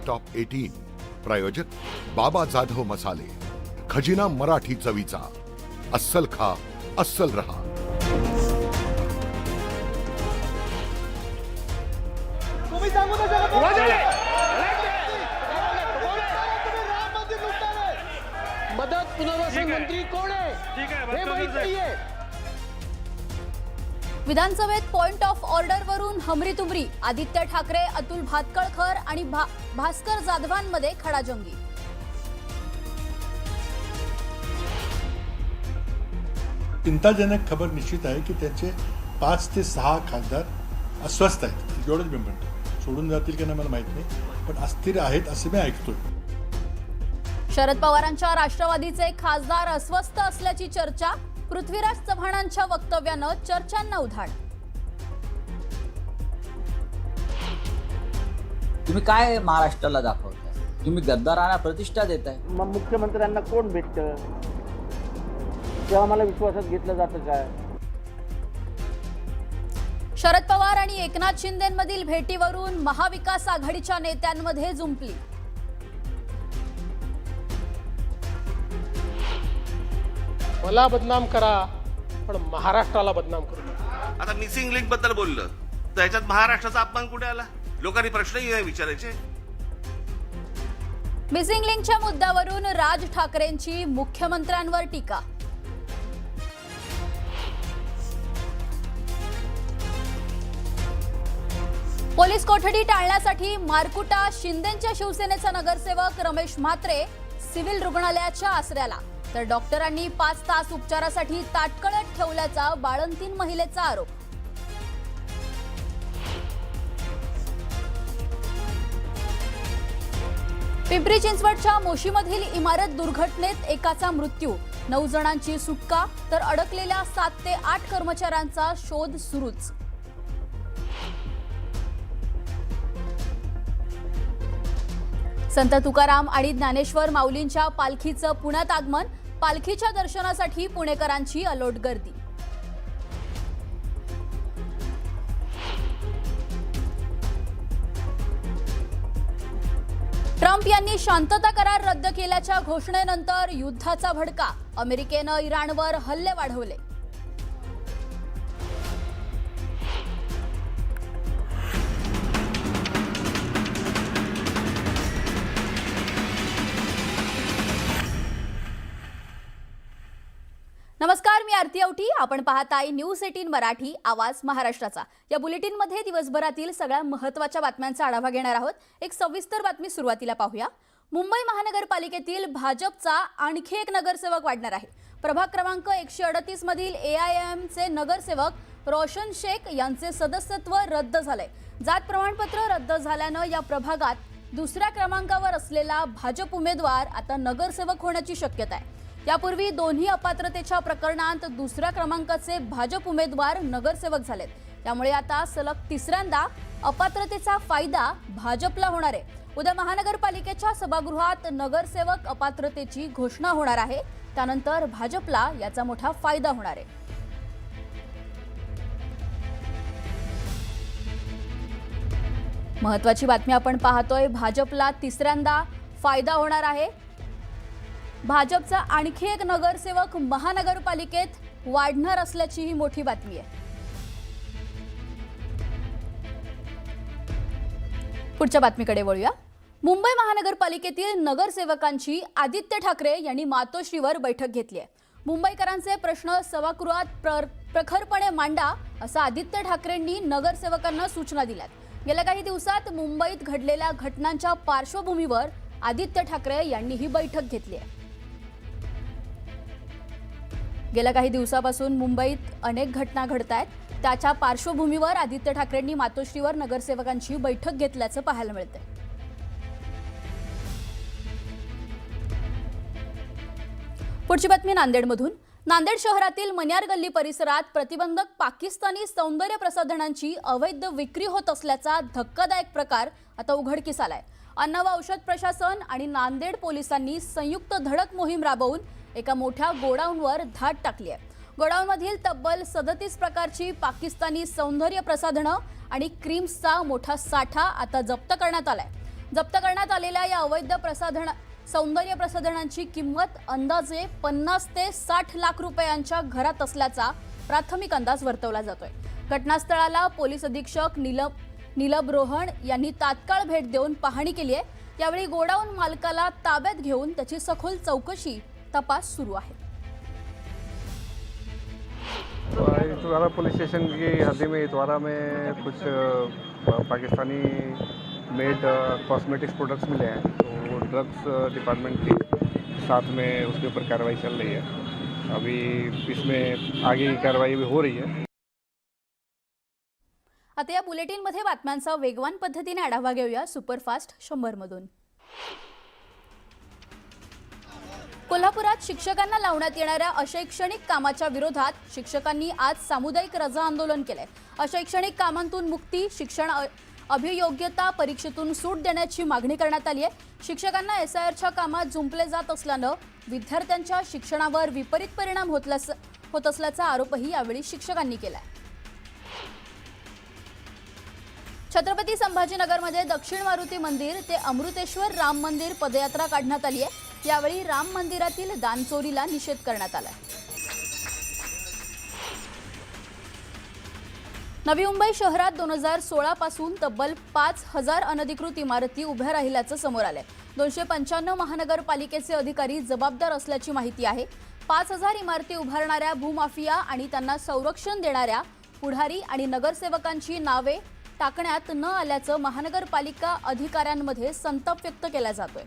Top 18 प्रायोजक बाबा जाधव मसाले, खजिना मराठी चवीचा, अस्सल खा अस्सल रहा. मदत पुनर्वसन मंत्री कोण आहे हे माहित नाहीये. विधानसभेत पॉइंट ऑफ ऑर्डर वरून हमरीतुमरी. आदित्य ठाकरे, अतुल भातखळकर आणि भास्कर जाधवांमध्ये खडाजंगी. चिंताजनक खबर निश्चित आहे की त्याचे 5 ते 6 खासदार अस्वस्थ आहेत. एवढंच मी म्हणतो. सोडून जातील की नाही मला माहित नाही, पण अस्थिर आहेत असे मी ऐकतोय. शरद पवारांच्या राष्ट्रवादीचे खासदार अस्वस्थ असल्याची चर्चा. पृथ्वीराज चव्हाणांच्या वक्तव्यानं चर्चांना उधाण. तुम्ही काय महाराष्ट्राला दाखवताय? तुम्ही गद्दारांना प्रतिष्ठा देताय. मग मुख्यमंत्र्यांना कोण भेटतं तेव्हा मला विश्वासात घेतलं जातं काय? शरद पवार आणि एकनाथ शिंदेंमधील भेटीवरून महाविकास आघाडीच्या नेत्यांमध्ये जुंपली. मला बदनाम करा पण महाराष्ट्राला बदनाम करू नका. आता मिसिंग लिंक बद्दल बोललं तर याच्यात महाराष्ट्राचा अपमान कुठे आला? लोकांनी प्रश्नही नाही विचारायचे. मिसिंग लिंकच्या मुद्द्यावरून राज ठाकरेंची मुख्यमंत्र्यांवर टीका. पोलीस कोठडी टाळण्यासाठी मारकुटा. शिंदेच्या शिवसेनेचा नगरसेवक रमेश म्हात्रे सिव्हिल रुग्णालयाच्या आसऱ्याला, तर डॉक्टरांनी 5 तास उपचारासाठी ताटकळत ठेवल्याचा बाळंतीण महिलेचा आरोप. पिंपरी चिंचवडच्या मोशीमधील इमारत दुर्घटनेत एकाचा मृत्यू, 9 जणांची सुटका, तर अडकलेल्या 7 ते 8 कर्मचाऱ्यांचा शोध सुरूच. संत तुकाराम आणि ज्ञानेश्वर माऊलींच्या पालखीचं पुण्यात आगमन. पालखीच्या दर्शनासाठी पुणेकरांची अलोट गर्दी. ट्रम्प यांनी शांतता करार रद्द केल्याच्या घोषणेनंतर युद्धाचा भडका. अमेरिकेनं इराणवर हल्ले वाढवले. नमस्कार, मी आरती औटी. आपण पाहताय न्यूज 18 मराठी, आवाज महाराष्ट्राचा. या बुलेटिनमध्ये दिवसभरातील सगळ्या महत्त्वाच्या बातम्यांचा आढावा घेणार आहोत. एक सविस्तर बातमी सुरुवातीला पाहूया. मुंबई महानगरपालिकेतील भाजपचा आणखी एक नगरसेवक वाढणार आहे. प्रभाग क्रमांक 138 मधील AIMचे नगरसेवक रोशन शेख यांचे सदस्यत्व रद्द झाले. जात प्रमाणपत्र रद्द झाल्यानं या प्रभागात दुसऱ्या क्रमांकावर असलेला भाजप उमेदवार आता नगरसेवक होण्याची शक्यता आहे. यापूर्वी दोन्ही अपात्रतेच्या प्रकरणात दुसऱ्या क्रमांकाचे भाजप उमेदवार नगरसेवक झालेत. त्यामुळे आता सलग तिसऱ्यांदा अपात्रतेचा फायदा भाजपला होणार आहे. उद्या महानगरपालिकेच्या सभागृहात नगरसेवक अपात्रतेची घोषणा होणार आहे. त्यानंतर भाजपला याचा मोठा फायदा होणार आहे. महत्त्वाची बातमी आपण पाहतोय. भाजपला तिसऱ्यांदा फायदा होणार आहे. भाजपचा आणखी एक नगरसेवक महानगरपालिकेत वाढणार असल्याची ही मोठी बातमी आहे. पुढच्या बातमीकडे वळूया. मुंबई महानगरपालिकेतील नगरसेवकांची आदित्य ठाकरे यांनी मातोश्रीवर बैठक घेतली आहे. मुंबईकरांचे प्रश्न सभागृहात प्रखरपणे मांडा असं आदित्य ठाकरेंनी नगरसेवकांना सूचना दिल्यात. गेल्या काही दिवसात मुंबईत घडलेल्या घटनांच्या पार्श्वभूमीवर आदित्य ठाकरे यांनी ही बैठक घेतली आहे. गेल्या काही दिवसापासून मुंबईत अनेक घटना घडत आहेत. त्याच्या पार्श्वभूमीवर आदित्य ठाकरेंनी मातोश्रीवर नगरसेवकांची बैठक घेतल्याचं पाहायला मिळतंय. पुढची बातमी नांदेडमधून. नांदेड शहरातील मन्यार गल्ली परिसरात प्रतिबंधक पाकिस्तानी सौंदर्य प्रसाधनांची अवैध विक्री होत असल्याचा धक्कादायक प्रकार आता उघडकीस आलाय. अन्न व औषध प्रशासन आणि नांदेड पोलिसांनी संयुक्त धडक मोहीम राबवून एका मोठ्या गोडाऊनवर धाड टाकली आहे. गोडाऊनमधील तब्बल 37 प्रकारची पाकिस्तानी सौंदर्य प्रसाधनं आणि क्रीम्सचा मोठा साठा आता जप्त करण्यात आलाय. जप्त करण्यात आलेल्या या अवैध सौंदर्य प्रसाधनांची किंमत अंदाजे 50 ते 60 लाख रुपयांच्या घरात असल्याचा प्राथमिक अंदाज वर्तवला जातोय। घटनास्थळाला पोलीस अधीक्षक नीलब रोहण यांनी तात्काळ भेट देऊन पाहणी केली आहे। यावेळी गोडाऊन मालकाला ताब्यात घेऊन त्याची सखोल चौकशी तपास सुरू आहे। इतवारा पुलिस स्टेशन की हद में इतवारा में कुछ पाकिस्तानी मेड कॉस्मेटिक्स प्रोडक्ट्स मिले हैं, तो ड्रग्स डिपार्टमेंट की साथ में उसके ऊपर कार्रवाई चल रही है। अभी इसमें आगे की कार्रवाई भी हो रही है। आता या बुलेटिनमध्ये बातम्यांचा वेगवान पद्धतीने आढावा घेऊया सुपरफास्ट 100 मधून। कोल्हापुरात शिक्षकांना लावण्यात येणाऱ्या अशैक्षणिक कामाच्या विरोधात शिक्षकांनी आज सामुदायिक रजा आंदोलन केले। अशैक्षणिक कामांतून मुक्ती, शिक्षण अभियोग्यता परीक्षेतून सूट देण्याची मागणी करण्यात आली आहे। शिक्षकांना एसआयआरच्या कामात जुंपले जात असल्यानं विद्यार्थ्यांच्या शिक्षणावर विपरीत परिणाम होत असल्याचा आरोपही यावेळी शिक्षकांनी केलाय। छत्रपती संभाजीनगरमध्ये दक्षिण मारुती मंदिर ते अमृतेश्वर राम मंदिर पदयात्रा काढण्यात आली आहे। यावेळी राम मंदिरातील दानचोरीला निषेध करण्यात आला। नवी मुंबई शहरात 2016 पासून तब्बल 5000 अनधिकृत इमारती उभ्या राहिल्याचं समोर आलंय। 295 महानगरपालिकेचे अधिकारी जबाबदार असल्याची माहिती आहे। 5000 इमारती उभारणाऱ्या भूमाफिया आणि त्यांना संरक्षण देणाऱ्या पुढारी आणि नगरसेवकांची नावे टाकण्यात न आल्याचं महानगरपालिका अधिकाऱ्यांमध्ये संताप व्यक्त केला जातोय।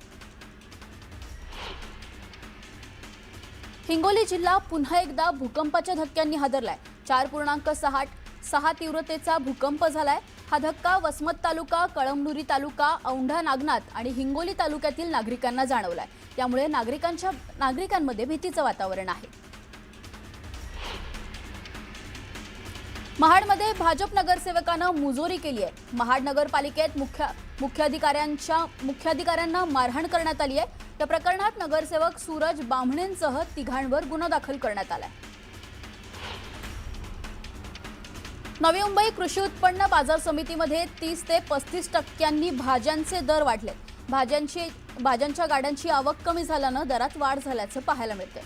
हिंगोली जिल्हा पुन्हा एकदा भूकंपाच्या धक्क्यांनी हादरलाय। 4.6 तीव्रतेचा भूकंप झालाय। हा धक्का वसमत तालुका, कळमनुरी तालुका, औंढा नागनाथ आणि हिंगोली तालुक्यातील नागरिकांना जाणवलाय। त्यामुळे नागरिकांमध्ये भीतीचं वातावरण आहे। महाडमध्ये भाजप नगरसेवकानं मुजोरी केली आहे। महाड नगरपालिकेत मुख्याधिकाऱ्यांना मारहाण करण्यात आली आहे। या प्रकरणात नगरसेवक सूरज बामणेंसह तिघांवर गुन्हा दाखल करण्यात आलाय। नवी मुंबई कृषी उत्पन्न बाजार समितीमध्ये 30 ते 35% भाज्यांचे दर वाढले। भाज्यांच्या गाड्यांची आवक कमी झाल्यानं दरात वाढ झाल्याचं पाहायला मिळतंय।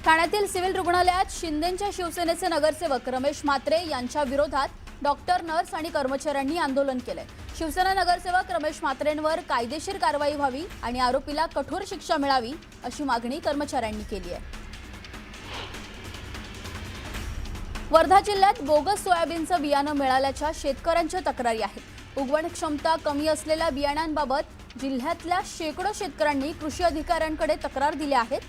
ठाण्यातील सिव्हिल रुग्णालयात शिंदेंच्या शिवसेनेचे नगरसेवक रमेश म्हात्रे यांच्या विरोधात डॉक्टर, नर्स आणि कर्मचाऱ्यांनी आंदोलन केलंय। शिवसेना नगरसेवक रमेश म्हात्रेंवर कायदेशीर कारवाई व्हावी आणि आरोपीला कठोर शिक्षा मिळावी अशी मागणी कर्मचाऱ्यांनी केली आहे। वर्धा जिल्ह्यात बोगस सोयाबीनचं बियाणं मिळाल्याच्या शेतकऱ्यांच्या तक्रारी आहेत। उगवण क्षमता कमी असलेल्या बियाण्यांबाबत जिल्ह्यातल्या शेकडो शेतकऱ्यांनी कृषी अधिकाऱ्यांकडे तक्रार दिल्या आहेत।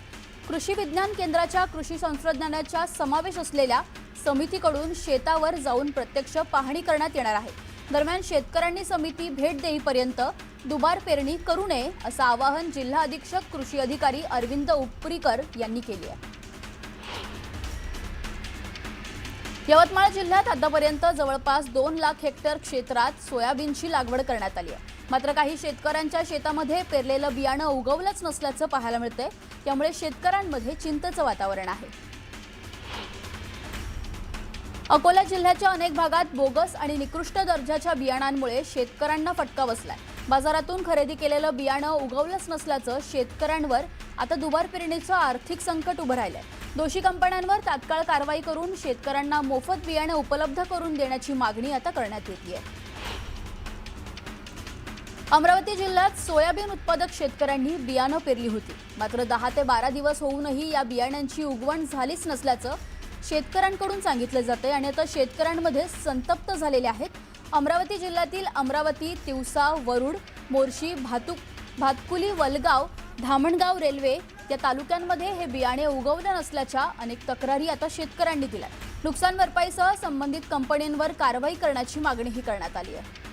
कृषी विज्ञान केंद्राच्या कृषी तंत्रज्ञानाचा समावेश असलेल्या समितीकडून शेतावर जाऊन प्रत्यक्ष पाहणी करण्यात येणार आहे। दरम्यान शेतकऱ्यांनी समिती भेट देईपर्यंत दुबार पेरणी करू नये असं आवाहन जिल्हा अधीक्षक कृषी अधिकारी अरविंद उपरीकर यांनी केले आहे। यवतमाळ जिल्ह्यात आतापर्यंत जवळपास 2 लाख हेक्टर क्षेत्रात सोयाबीनची लागवड करण्यात आली आहे। मात्र काही शेतकऱ्यांच्या शेतामध्ये पेरलेलं बियाणं उगवलंच नसल्याचं पाहायला मिळतंय। त्यामुळे शेतकऱ्यांमध्ये चिंतेचं वातावरण आहे। अकोला जिल्ह्याच्या अनेक भागात बोगस आणि निकृष्ट दर्जाच्या बियाणांमुळे शेतकऱ्यांना फटका बसलाय। बाजारातून खरेदी केलेलं बियाणं उगवलंच नसल्याचं शेतकऱ्यांवर आता दुबार पेरणीचं आर्थिक संकट उभं राहिलंय। दोषी कंपन्यांवर तात्काळ कारवाई करून शेतकऱ्यांना मोफत बियाणं उपलब्ध करून देण्याची मागणी आता करण्यात येतेय। अमरावती जिल्ह्यात सोयाबीन उत्पादक शेतकऱ्यांनी बियाणं पेरली होती। मात्र 10 ते 12 दिवस होऊनही या बियाण्यांची उगवण झालीच नसल्याचं शेतकऱ्यांकडून सांगितलं जातंय आणि आता शेतकऱ्यांमध्ये संतप्त झालेले आहेत। अमरावती जिल्ह्यातील अमरावती, तिवसा, वरुड, मोर्शी, भातकुली, वलगाव, धामणगाव रेल्वे या तालुक्यांमध्ये हे बियाणे उगवलं नसल्याच्या अनेक तक्रारी आता शेतकऱ्यांनी दिल्या। नुकसान भरपाईसह संबंधित कंपन्यांवर कारवाई करण्याची मागणीही करण्यात आली आहे।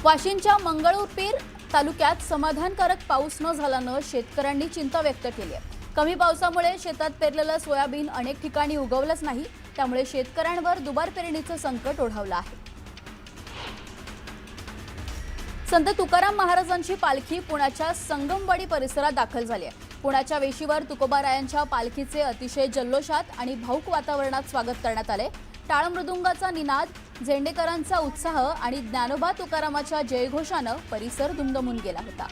वाशिमच्या मंगळूरपीर तालुक्यात समाधानकारक पाऊस न झाल्यानं शेतकऱ्यांनी चिंता व्यक्त केली आहे। कमी पावसामुळे शेतात पेरलेलं सोयाबीन अनेक ठिकाणी उगवलंच नाही। त्यामुळे शेतकऱ्यांवर दुबार पेरणीचं संकट ओढावलं आहे। संत तुकाराम महाराजांची पालखी पुण्याच्या संगमवाडी परिसरात दाखल झाली आहे। पुण्याच्या वेशीवर तुकोबारायांच्या पालखीचे अतिशय जल्लोषात आणि भाऊक वातावरणात स्वागत करण्यात आले। टाळ मृदुंगाचा निनाद, झेंडेकरांचा उत्साह आणि ज्ञानोबा तुकारामाच्या जयघोषानं परिसर दुमदमून गेला होता.